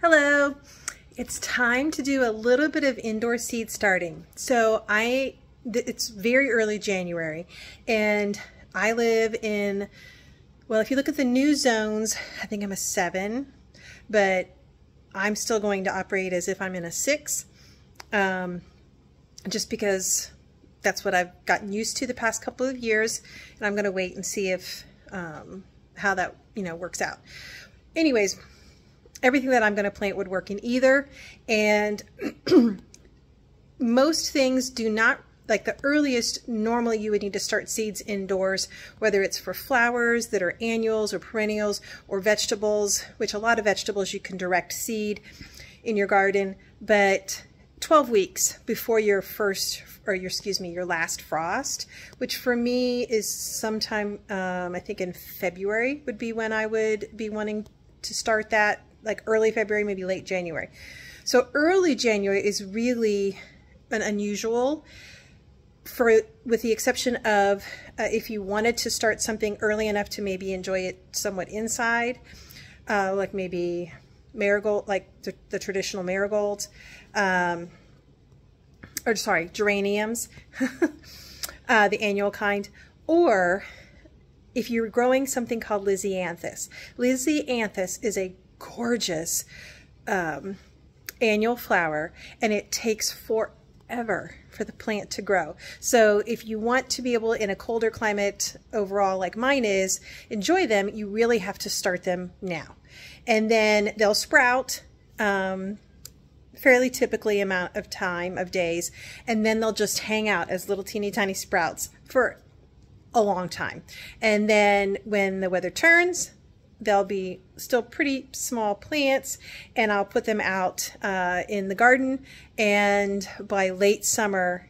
Hello. It's time to do a little bit of indoor seed starting. So it's very early January and I live in, well, if you look at the new zones, I think I'm a 7, but I'm still going to operate as if I'm in a 6, just because that's what I've gotten used to the past couple of years, and I'm going to wait and see if how that works out. Anyways, everything that I'm going to plant would work in either, and most things do not, like the earliest, normally you would need to start seeds indoors, whether it's for flowers that are annuals or perennials or vegetables, which a lot of vegetables you can direct seed in your garden, but 12 weeks before your first, or your last frost, which for me is sometime, I think in February would be when I would be wanting to start that, like early February, maybe late January. So early January is really an unusual, with the exception of if you wanted to start something early enough to maybe enjoy it somewhat inside, like maybe marigold, like the traditional marigolds, geraniums, the annual kind, or if you're growing something called Lisianthus. Lisianthus is a gorgeous annual flower, and it takes forever for the plant to grow. So if you want to be able, in a colder climate overall like mine is, enjoy them, you really have to start them now. And then they'll sprout fairly typically amount of time of days, and then they'll just hang out as little teeny tiny sprouts for a long time. And then when the weather turns, they'll be still pretty small plants, and I'll put them out in the garden, and by late summer,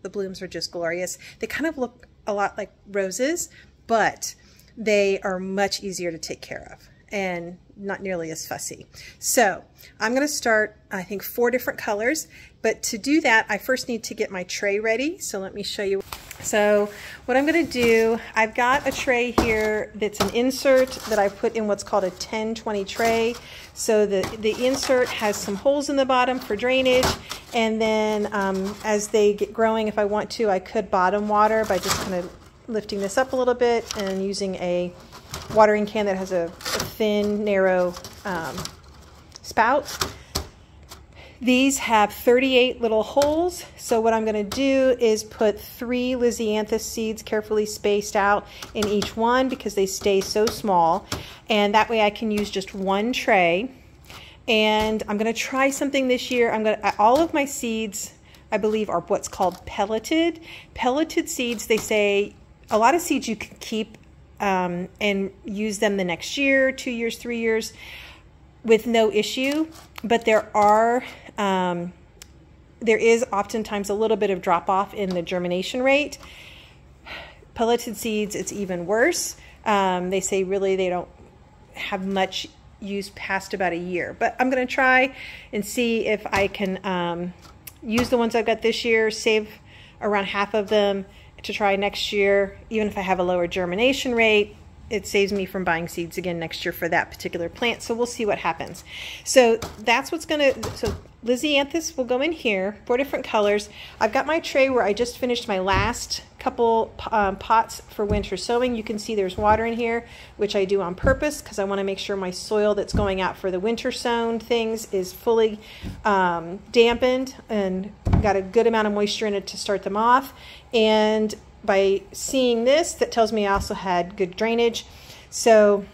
the blooms are just glorious. They kind of look a lot like roses, but they are much easier to take care of and not nearly as fussy. So I'm going to start, I think, 4 different colors, but to do that I first need to get my tray ready. So let me show you. So what I'm going to do, I've got a tray here that's an insert that I put in what's called a 10-20 tray. So the insert has some holes in the bottom for drainage, and then as they get growing, if I want to, I could bottom water by just kind of lifting this up a little bit and using a watering can that has a thin, narrow spout. These have 38 little holes, so what I'm going to do is put 3 Lisianthus seeds carefully spaced out in each one because they stay so small, and that way I can use just one tray. And I'm going to try something this year. All of my seeds, I believe, are what's called pelleted. Pelleted seeds, they say, a lot of seeds you can keep and use them the next year, 2 years, 3 years with no issue, but there is oftentimes a little bit of drop off in the germination rate. Pelleted seeds, it's even worse. They say really they don't have much use past about a year, but I'm going to try and see if I can use the ones I've got this year, save around half of them to try next year. Even if I have a lower germination rate, it saves me from buying seeds again next year for that particular plant. So we'll see what happens. So that's what's going to, so Lisianthus will go in here, 4 different colors. I've got my tray where I just finished my last couple pots for winter sowing. You can see there's water in here, which I do on purpose because I want to make sure my soil that's going out for the winter sown things is fully dampened and got a good amount of moisture in it to start them off. And by seeing this, that tells me I also had good drainage. So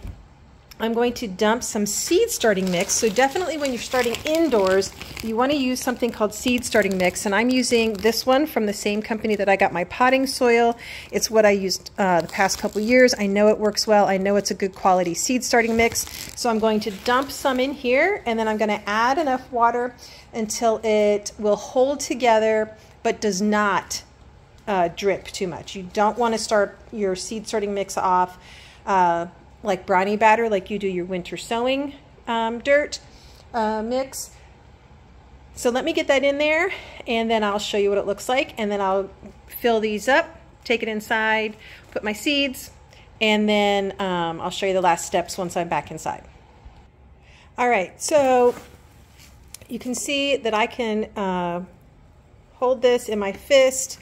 I'm going to dump some seed starting mix. So definitely when you're starting indoors, you want to use something called seed starting mix. And I'm using this one from the same company that I got my potting soil. It's what I used the past couple years. I know it works well. I know it's a good quality seed starting mix. So I'm going to dump some in here, and then I'm going to add enough water until it will hold together but does not drip too much. You don't want to start your seed starting mix off like brownie batter, like you do your winter sowing dirt mix. So let me get that in there, and then I'll show you what it looks like, and then I'll fill these up, take it inside, put my seeds, and then I'll show you the last steps once I'm back inside. All right, so you can see that I can hold this in my fist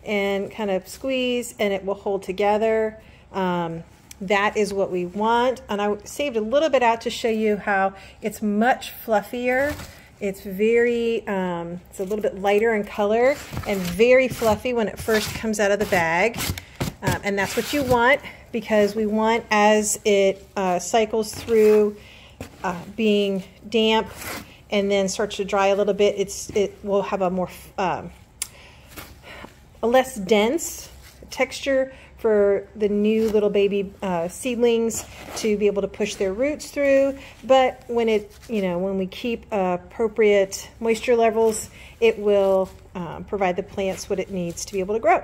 and kind of squeeze, and it will hold together. That is what we want. And I saved a little bit out to show you how it's much fluffier. It's very, it's a little bit lighter in color and very fluffy when it first comes out of the bag. And that's what you want, because we want, as it cycles through being damp and then starts to dry a little bit, it will have a more, a less dense texture for the new little baby seedlings to be able to push their roots through. But when it, when we keep appropriate moisture levels, it will provide the plants what it needs to be able to grow.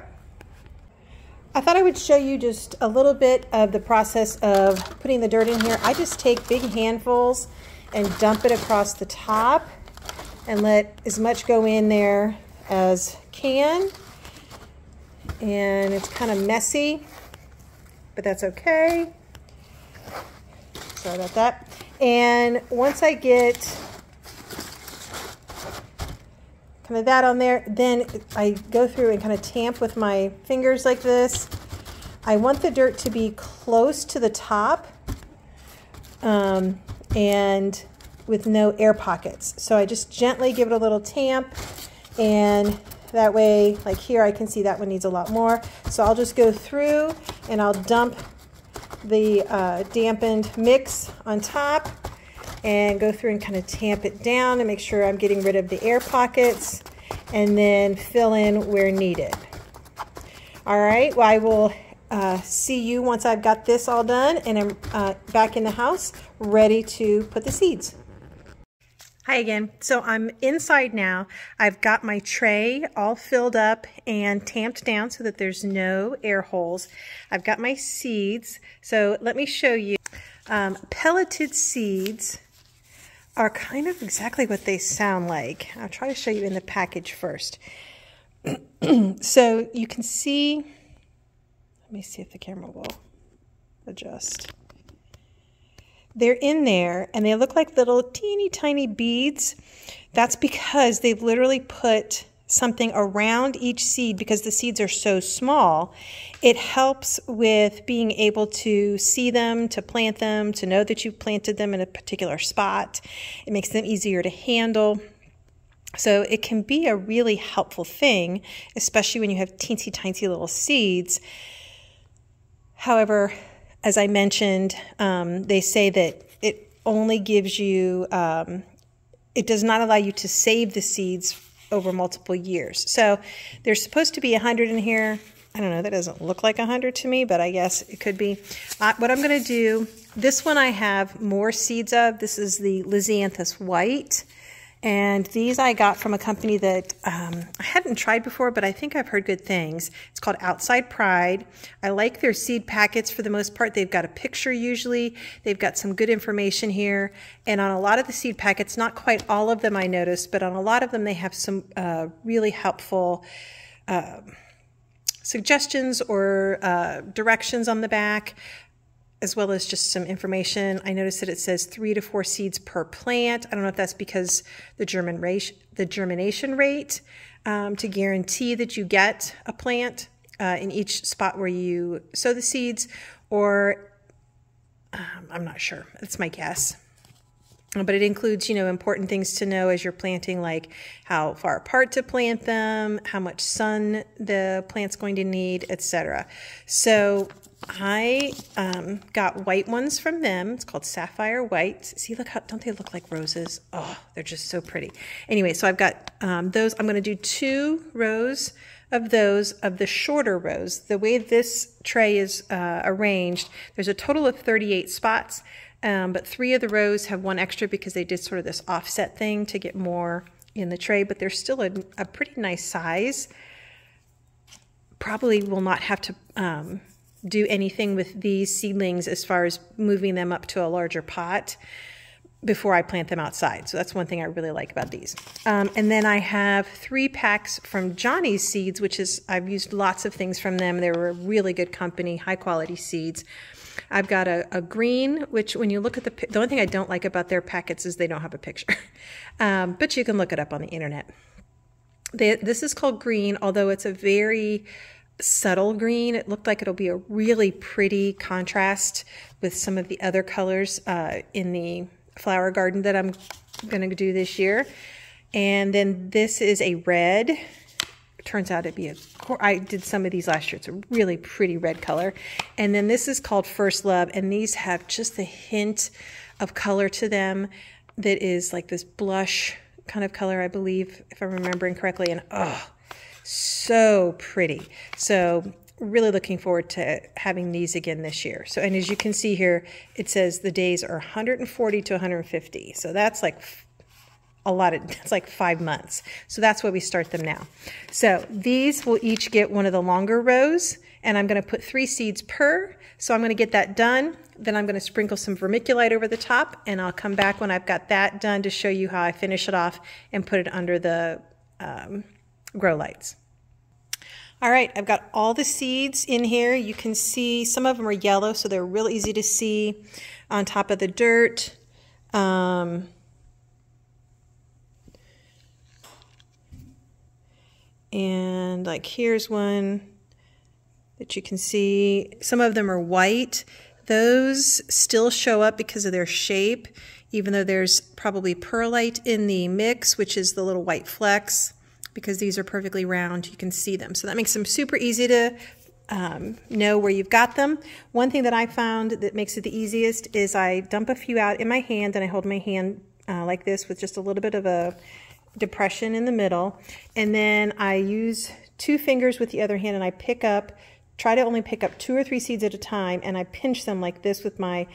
I thought I would show you just a little bit of the process of putting the dirt in here. I just take big handfuls and dump it across the top and let as much go in there as can. And it's kind of messy, but that's okay. Sorry about that. And once I get kind of that on there, then I go through and kind of tamp with my fingers like this. I want the dirt to be close to the top and with no air pockets. So I just gently give it a little tamp, and that way, like here, I can see that one needs a lot more. So I'll just go through and I'll dump the dampened mix on top and go through and kind of tamp it down and make sure I'm getting rid of the air pockets, and then fill in where needed. All right, well, I will see you once I've got this all done and I'm back in the house ready to put the seeds. Hi again. So I'm inside now. I've got my tray all filled up and tamped down so that there's no air holes. I've got my seeds. So let me show you. Pelleted seeds are kind of exactly what they sound like. I'll try to show you in the package first. So you can see, let me see if the camera will adjust. They're in there and they look like little teeny tiny beads. That's because they've literally put something around each seed, because the seeds are so small. It helps with being able to see them, to plant them, to know that you've planted them in a particular spot. It makes them easier to handle. So it can be a really helpful thing, especially when you have teensy tiny little seeds. However, as I mentioned, they say that it only gives you, it does not allow you to save the seeds over multiple years. So there's supposed to be 100 in here. I don't know, that doesn't look like 100 to me, but I guess it could be. What I'm going to do, this one I have more seeds of. This is the Lisianthus white. And these I got from a company that I hadn't tried before, but I think I've heard good things. It's called Outside Pride. I like their seed packets for the most part. They've got a picture usually. They've got some good information here. And on a lot of the seed packets, not quite all of them I noticed, but on a lot of them they have some really helpful suggestions or directions on the back, as well as just some information. I noticed that it says 3 to 4 seeds per plant. I don't know if that's because the germination rate to guarantee that you get a plant in each spot where you sow the seeds, or I'm not sure. That's my guess. But it includes, important things to know as you're planting, like how far apart to plant them, how much sun the plant's going to need, etc. So I got white ones from them. It's called Sapphire White. See, look how, don't they look like roses? Oh, they're just so pretty. Anyway, so I've got those. I'm going to do 2 rows of those, of the shorter rows. The way this tray is arranged, there's a total of 38 spots. But 3 of the rows have 1 extra because they did sort of this offset thing to get more in the tray, but they're still a pretty nice size. Probably will not have to do anything with these seedlings as far as moving them up to a larger pot before I plant them outside. So that's one thing I really like about these. And then I have 3 packs from Johnny's Seeds, which is, I've used lots of things from them. They were a really good company, high quality seeds. I've got a green, which when you look at the only thing I don't like about their packets is they don't have a picture. But you can look it up on the internet. This is called green, although it's a very subtle green. It looked like it'll be a really pretty contrast with some of the other colors in the flower garden that I'm going to do this year. And then this is a red. It turns out to be I did some of these last year. It's a really pretty red color. And then this is called First Love, and these have just a hint of color to them that is like this blush kind of color, I believe, if I'm remembering correctly. And oh, so pretty. So really looking forward to having these again this year. So, and as you can see here, it says the days are 140 to 150. So that's like a lot of, it's like 5 months. So that's why we start them now. So these will each get one of the longer rows, and I'm going to put 3 seeds per. So I'm going to get that done. Then I'm going to sprinkle some vermiculite over the top, and I'll come back when I've got that done to show you how I finish it off and put it under the grow lights. All right, I've got all the seeds in here. You can see some of them are yellow, so they're real easy to see on top of the dirt. And like here's one that you can see. Some of them are white. Those still show up because of their shape, even though there's probably perlite in the mix, which is the little white flecks. Because these are perfectly round, you can see them. So that makes them super easy to know where you've got them. One thing that I found that makes it the easiest is I dump a few out in my hand, and I hold my hand like this with just a little bit of a depression in the middle. And then I use 2 fingers with the other hand, and I try to only pick up 2 or 3 seeds at a time, and I pinch them like this with my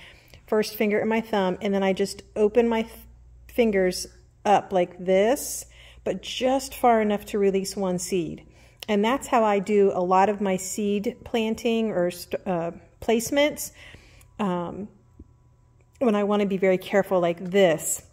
first finger and my thumb, and then I just open my fingers up like this, but just far enough to release 1 seed. And that's how I do a lot of my seed planting or placements when I want to be very careful like this,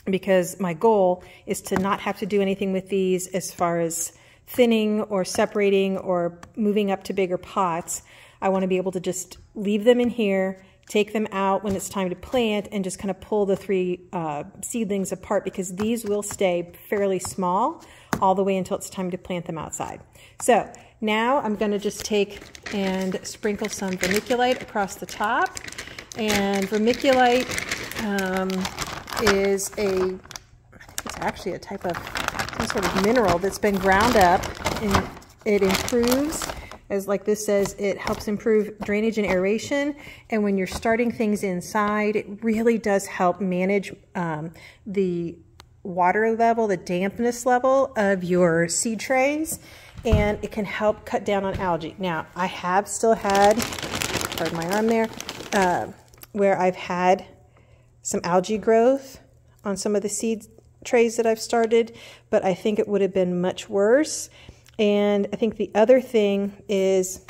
because my goal is to not have to do anything with these as far as thinning or separating or moving up to bigger pots. I want to be able to just leave them in here, take them out when it's time to plant, and just kind of pull the 3 seedlings apart, because these will stay fairly small all the way until it's time to plant them outside. So now I'm going to just take and sprinkle some vermiculite across the top. And vermiculite is it's actually a type of some sort of mineral that's been ground up, and it improves, as like this says, it helps improve drainage and aeration. And when you're starting things inside, it really does help manage the water level, the dampness level of your seed trays, and it can help cut down on algae. Now, I have still had, pardon my arm there, where I've had some algae growth on some of the seed trays that I've started, but I think it would have been much worse. And I think the other thing is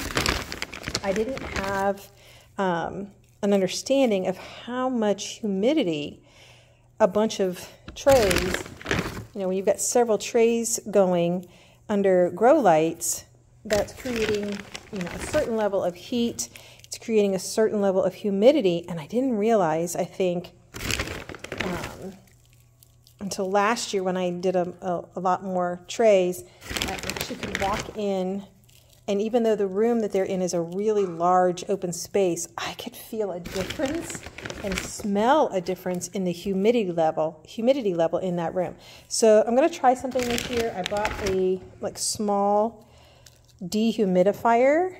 I didn't have an understanding of how much humidity a bunch of trays, when you've got several trays going under grow lights, that's creating a certain level of heat. It's creating a certain level of humidity, and I didn't realize, I think, until last year when I did a lot more trays, I actually could walk in, and even though the room that they're in is a really large open space, I could feel a difference and smell a difference in the humidity level in that room. So I'm going to try something this year. I bought a small dehumidifier,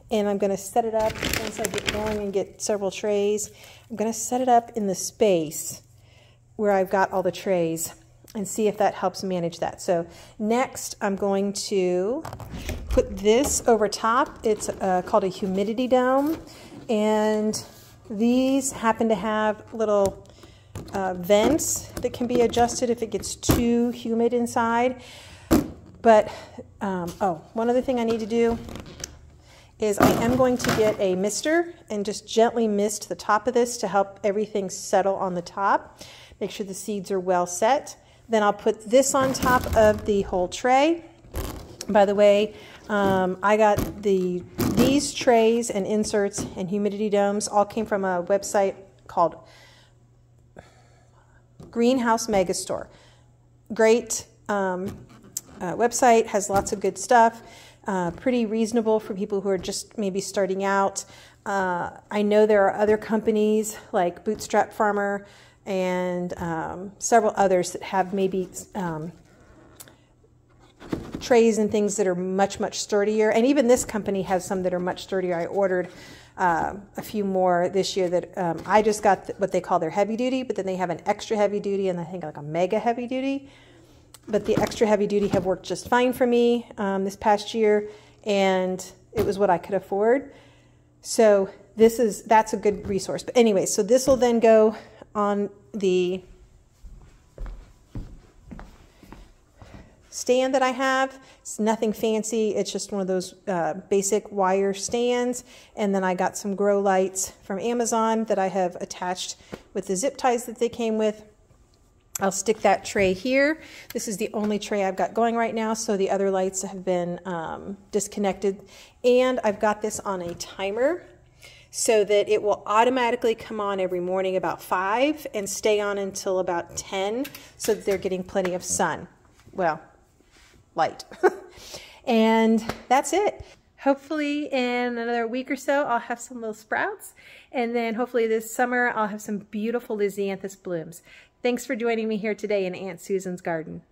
and I'm going to set it up once I get going and get several trays. I'm going to set it up in the space where I've got all the trays and see if that helps manage that. So next I'm going to put this over top. It's called a humidity dome, and these happen to have little vents that can be adjusted if it gets too humid inside. But one other thing I need to do is I am going to get a mister and just gently mist the top of this to help everything settle on the top. Make sure the seeds are well set. Then I'll put this on top of the whole tray. By the way, I got the These trays and inserts and humidity domes all came from a website called Greenhouse Megastore. Great website, has lots of good stuff, pretty reasonable for people who are just maybe starting out. I know there are other companies like Bootstrap Farmer and several others that have maybe trays and things that are much, much sturdier. And even this company has some that are much sturdier. I ordered a few more this year that I just got what they call their heavy duty, but then they have an extra heavy duty and I think like a mega heavy duty. But the extra heavy duty have worked just fine for me this past year, and it was what I could afford. So that's a good resource. But anyway, so this will then go on the stand that I have. It's nothing fancy. It's just one of those basic wire stands. And then I got some grow lights from Amazon that I have attached with the zip ties that they came with. I'll stick that tray here. This is the only tray I've got going right now, so the other lights have been disconnected. And I've got this on a timer so that it will automatically come on every morning about 5 and stay on until about 10 so that they're getting plenty of sun. Well, light. And that's it. Hopefully in another week or so, I'll have some little sprouts. And then hopefully this summer, I'll have some beautiful Lisianthus blooms. Thanks for joining me here today in Aunt Susan's garden.